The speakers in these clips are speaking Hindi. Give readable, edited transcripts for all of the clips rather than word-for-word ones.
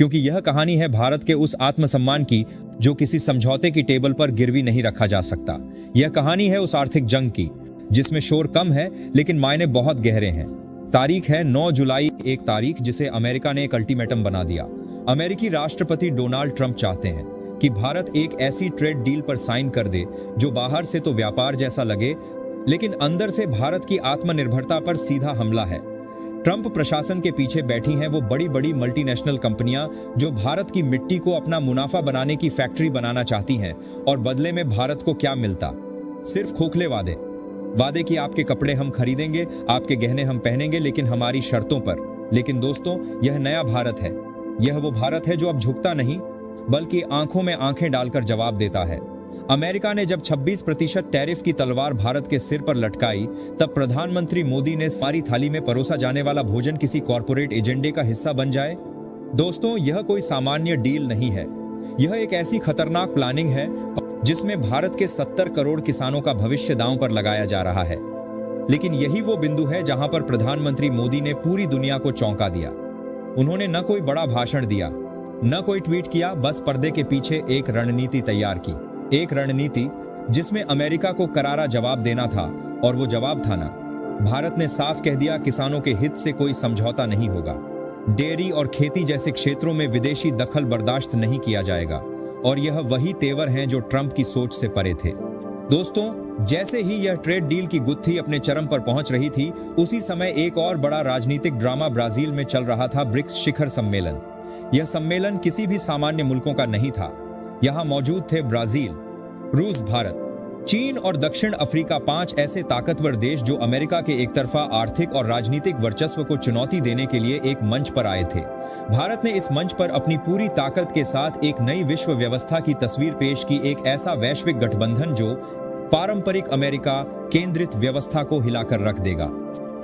क्योंकि यह कहानी है भारत के उस आत्मसम्मान की जो किसी समझौते की टेबल पर गिरवी नहीं रखा जा सकता। यह कहानी है उस आर्थिक जंग की जिसमें शोर कम है लेकिन मायने बहुत गहरे हैं। तारीख है 9 जुलाई, एक तारीख जिसे अमेरिका ने एक अल्टीमेटम बना दिया। अमेरिकी राष्ट्रपति डोनाल्ड ट्रंप चाहते हैं कि भारत एक ऐसी ट्रेड डील पर साइन कर दे जो बाहर से तो व्यापार जैसा लगे लेकिन अंदर से भारत की आत्मनिर्भरता पर सीधा हमला है। ट्रंप प्रशासन के पीछे बैठी हैं वो बड़ी बड़ी मल्टीनेशनल कंपनियां जो भारत की मिट्टी को अपना मुनाफा बनाने की फैक्ट्री बनाना चाहती हैं और बदले में भारत को क्या मिलता? सिर्फ खोखले वादे कि आपके कपड़े हम खरीदेंगे, आपके गहने हम पहनेंगे लेकिन हमारी शर्तों पर। लेकिन दोस्तों, यह नया भारत है। यह वो भारत है जो अब झुकता नहीं बल्कि आंखों में आंखें डालकर जवाब देता है। अमेरिका ने जब 26% टैरिफ की तलवार भारत के सिर पर लटकाई तब प्रधानमंत्री मोदी ने सारी थाली में परोसा जाने वाला भोजन किसी कॉरपोरेट एजेंडे का हिस्सा बन जाए। दोस्तों, यह कोई सामान्य डील नहीं है। यह एक ऐसी खतरनाक प्लानिंग है जिसमें भारत के 70 करोड़ किसानों का भविष्य दांव पर लगाया जा रहा है। लेकिन यही वो बिंदु है जहां पर प्रधानमंत्री मोदी ने पूरी दुनिया को चौंका दिया। उन्होंने न कोई बड़ा भाषण दिया, न कोई ट्वीट किया, बस पर्दे के पीछे एक रणनीति तैयार की। एक रणनीति जिसमें अमेरिका को करारा जवाब देना था, और वो जवाब था ना। भारत ने साफ कह दिया किसानों के हित से कोई समझौता नहीं होगा। डेयरी और खेती जैसे क्षेत्रों में विदेशी दखल बर्दाश्त नहीं किया जाएगा। और यह वही तेवर हैं जो ट्रंप की सोच से परे थे। दोस्तों, जैसे ही यह ट्रेड डील की गुत्थी अपने चरम पर पहुंच रही थी, उसी समय एक और बड़ा राजनीतिक ड्रामा ब्राजील में चल रहा था, ब्रिक्स शिखर सम्मेलन। यह सम्मेलन किसी भी सामान्य मुल्कों का नहीं था। यहां मौजूद थे ब्राजील, रूस, भारत, चीन और दक्षिण अफ्रीका, 5 ऐसे ताकतवर देश जो अमेरिका के एकतरफा आर्थिक और राजनीतिक वर्चस्व को चुनौती देने के लिए एक मंच पर आए थे। भारत ने इस मंच पर अपनी पूरी ताकत के साथ एक नई विश्व व्यवस्था की तस्वीर पेश की, एक ऐसा वैश्विक गठबंधन जो पारंपरिक अमेरिका केंद्रित व्यवस्था को हिलाकर रख देगा।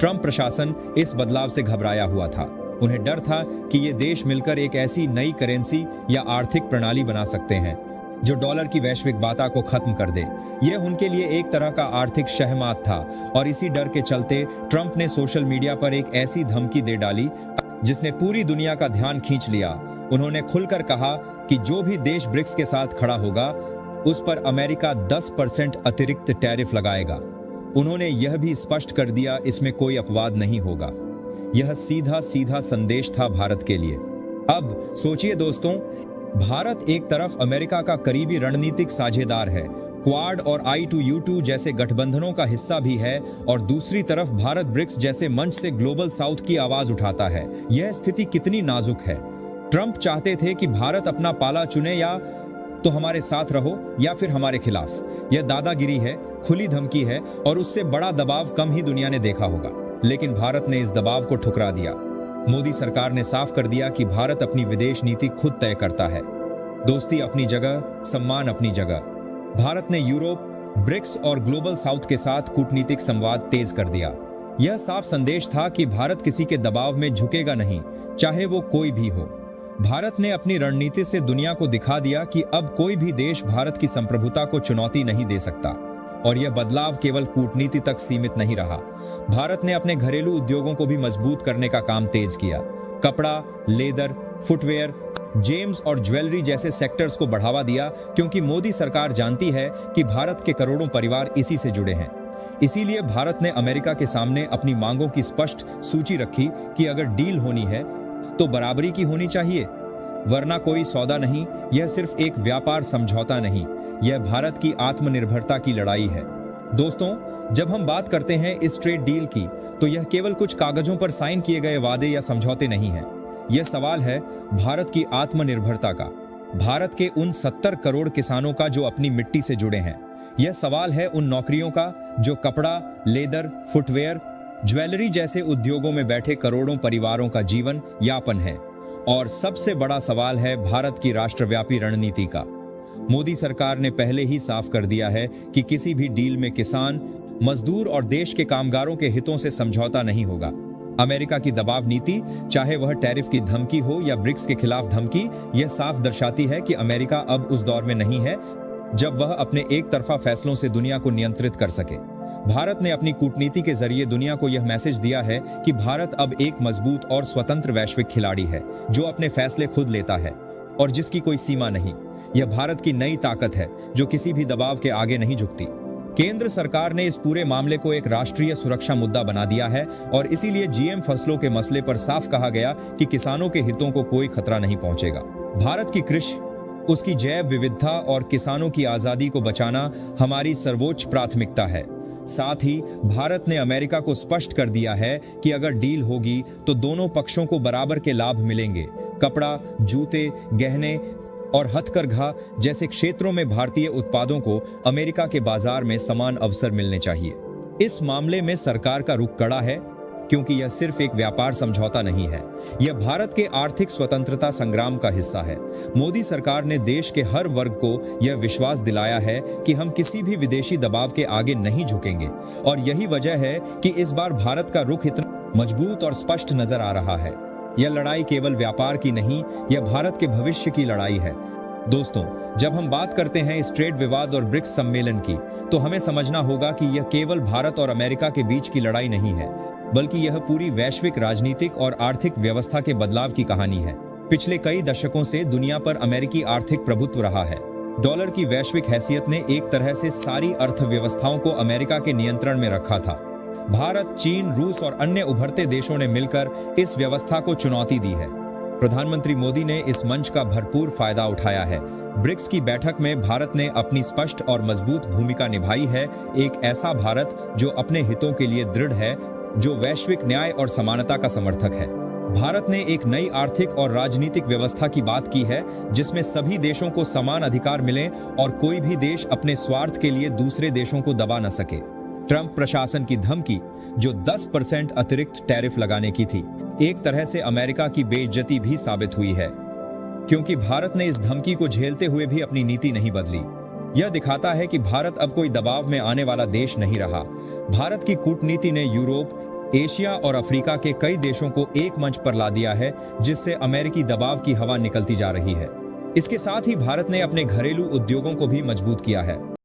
ट्रंप प्रशासन इस बदलाव से घबराया हुआ था। उन्हें डर था कि ये देश मिलकर एक ऐसी नई करेंसी या आर्थिक प्रणाली बना सकते हैं जो डॉलर की वैश्विक बाधा को खत्म कर दे। यह उनके लिए एक तरह का आर्थिक शहमात था और इसी डर के चलते ट्रंप ने सोशल मीडिया पर एक ऐसी धमकी दे डाली जिसने पूरी दुनिया का ध्यान खींच लिया। उन्होंने खुलकर कहा कि जो भी देश ब्रिक्स के साथ खड़ा होगा उस पर अमेरिका 10% अतिरिक्त टैरिफ लगाएगा। उन्होंने यह भी स्पष्ट कर दिया इसमें कोई अपवाद नहीं होगा। यह सीधा सीधा संदेश था भारत के लिए। अब सोचिए दोस्तों, भारत एक तरफ अमेरिका का करीबी रणनीतिक साझेदार है, क्वाड और I2U2 जैसे गठबंधनों का हिस्सा भी है, और दूसरी तरफ भारत ब्रिक्स जैसे मंच से ग्लोबल साउथ की आवाज उठाता है। यह स्थिति कितनी नाजुक है। ट्रंप चाहते थे कि भारत अपना पाला चुने, या तो हमारे साथ रहो या फिर हमारे खिलाफ। यह दादागिरी है, खुली धमकी है, और उससे बड़ा दबाव कम ही दुनिया ने देखा होगा। लेकिन भारत ने इस दबाव को ठुकरा दिया। मोदी सरकार ने साफ कर दिया कि भारत अपनी विदेश नीति खुद तय करता है। दोस्ती अपनी जगह, सम्मान अपनी जगह। भारत ने यूरोप, ब्रिक्स और ग्लोबल साउथ के साथ कूटनीतिक संवाद तेज कर दिया। यह साफ संदेश था कि भारत किसी के दबाव में झुकेगा नहीं, चाहे वो कोई भी हो। भारत ने अपनी रणनीति से दुनिया को दिखा दिया कि अब कोई भी देश भारत की संप्रभुता को चुनौती नहीं दे सकता। और यह बदलाव केवल कूटनीति तक सीमित नहीं रहा। भारत ने अपने घरेलू उद्योगों को भी मजबूत करने का काम तेज किया। कपड़ा, लेदर, फुटवेयर, जेम्स और ज्वेलरी जैसे सेक्टर्स को बढ़ावा दिया, क्योंकि मोदी सरकार जानती है कि भारत के करोड़ों परिवार इसी से जुड़े हैं। इसीलिए भारत ने अमेरिका के सामने अपनी मांगों की स्पष्ट सूची रखी कि अगर डील होनी है तो बराबरी की होनी चाहिए, वरना कोई सौदा नहीं। यह सिर्फ एक व्यापार समझौता नहीं, यह भारत की आत्मनिर्भरता की लड़ाई है। दोस्तों, जब हम बात करते हैं इस ट्रेड डील की, तो यह केवल कुछ कागजों पर साइन किए गए वादे या समझौते नहीं है। यह सवाल है भारत की आत्मनिर्भरता का, भारत के उन 70 करोड़ किसानों का जो अपनी मिट्टी से जुड़े हैं। यह सवाल है उन नौकरियों का जो कपड़ा, लेदर, फुटवेयर, ज्वेलरी जैसे उद्योगों में बैठे करोड़ों परिवारों का जीवन यापन है। और सबसे बड़ा सवाल है भारत की राष्ट्रव्यापी रणनीति का। मोदी सरकार ने पहले ही साफ कर दिया है कि किसी भी डील में किसान, मजदूर और देश के कामगारों के हितों से समझौता नहीं होगा। अमेरिका की दबाव नीति, चाहे वह टैरिफ की धमकी हो या ब्रिक्स के खिलाफ धमकी, यह साफ दर्शाती है कि अमेरिका अब उस दौर में नहीं है जब वह अपने एक तरफा फैसलों से दुनिया को नियंत्रित कर सके। भारत ने अपनी कूटनीति के जरिए दुनिया को यह मैसेज दिया है कि भारत अब एक मजबूत और स्वतंत्र वैश्विक खिलाड़ी है जो अपने फैसले खुद लेता है और जिसकी कोई सीमा नहीं। यह भारत की नई ताकत है जो किसी भी दबाव के आगे नहीं झुकती। केंद्र सरकार ने इस पूरे मामले को एक राष्ट्रीय सुरक्षा मुद्दा बना दिया है और इसीलिए जीएम फसलों के मसले पर साफ कहा गया कि किसानों के हितों को कोई खतरा नहीं पहुंचेगा। भारत की कृषि, उसकी जैव विविधता और किसानों की आजादी को बचाना हमारी सर्वोच्च प्राथमिकता है। साथ ही भारत ने अमेरिका को स्पष्ट कर दिया है कि अगर डील होगी तो दोनों पक्षों को बराबर के लाभ मिलेंगे। कपड़ा, जूते, गहने और हथकरघा जैसे क्षेत्रों में भारतीय उत्पादों को अमेरिका के बाजार में समान अवसर मिलने चाहिए। इस मामले में सरकार का रुख कड़ा है क्योंकि यह सिर्फ एक व्यापार समझौता नहीं है, यह भारत के आर्थिक स्वतंत्रता संग्राम का हिस्सा है। मोदी सरकार ने देश के हर वर्ग को यह विश्वास दिलाया है कि हम किसी भी विदेशी दबाव के आगे नहीं झुकेंगे और यही वजह है कि इस बार भारत का रुख इतना मजबूत और स्पष्ट नजर आ रहा है। यह लड़ाई केवल व्यापार की नहीं, यह भारत के भविष्य की लड़ाई है। दोस्तों, जब हम बात करते हैं इस ट्रेड विवाद और ब्रिक्स सम्मेलन की, तो हमें समझना होगा कि यह केवल भारत और अमेरिका के बीच की लड़ाई नहीं है, बल्कि यह पूरी वैश्विक राजनीतिक और आर्थिक व्यवस्था के बदलाव की कहानी है। पिछले कई दशकों से दुनिया पर अमेरिकी आर्थिक प्रभुत्व रहा है। डॉलर की वैश्विक हैसियत ने एक तरह से सारी अर्थव्यवस्थाओं को अमेरिका के नियंत्रण में रखा था। भारत, चीन, रूस और अन्य उभरते देशों ने मिलकर इस व्यवस्था को चुनौती दी है। प्रधानमंत्री मोदी ने इस मंच का भरपूर फायदा उठाया है। ब्रिक्स की बैठक में भारत ने अपनी स्पष्ट और मजबूत भूमिका निभाई है। एक ऐसा भारत जो अपने हितों के लिए दृढ़ है, जो वैश्विक न्याय और समानता का समर्थक है। भारत ने एक नई आर्थिक और राजनीतिक व्यवस्था की बात की है जिसमें सभी देशों को समान अधिकार मिले और कोई भी देश अपने स्वार्थ के लिए दूसरे देशों को दबा न सके। ट्रंप प्रशासन की धमकी, जो 10% अतिरिक्त टैरिफ लगाने की थी, एक तरह से अमेरिका की बेइज्जती भी साबित हुई है, क्योंकि भारत ने इस धमकी को झेलते हुए भी अपनी नीति नहीं बदली। यह दिखाता है कि भारत अब कोई दबाव में आने वाला देश नहीं रहा। भारत की कूटनीति ने यूरोप, एशिया और अफ्रीका के कई देशों को एक मंच पर ला दिया है, जिससे अमेरिकी दबाव की हवा निकलती जा रही है। इसके साथ ही भारत ने अपने घरेलू उद्योगों को भी मजबूत किया है।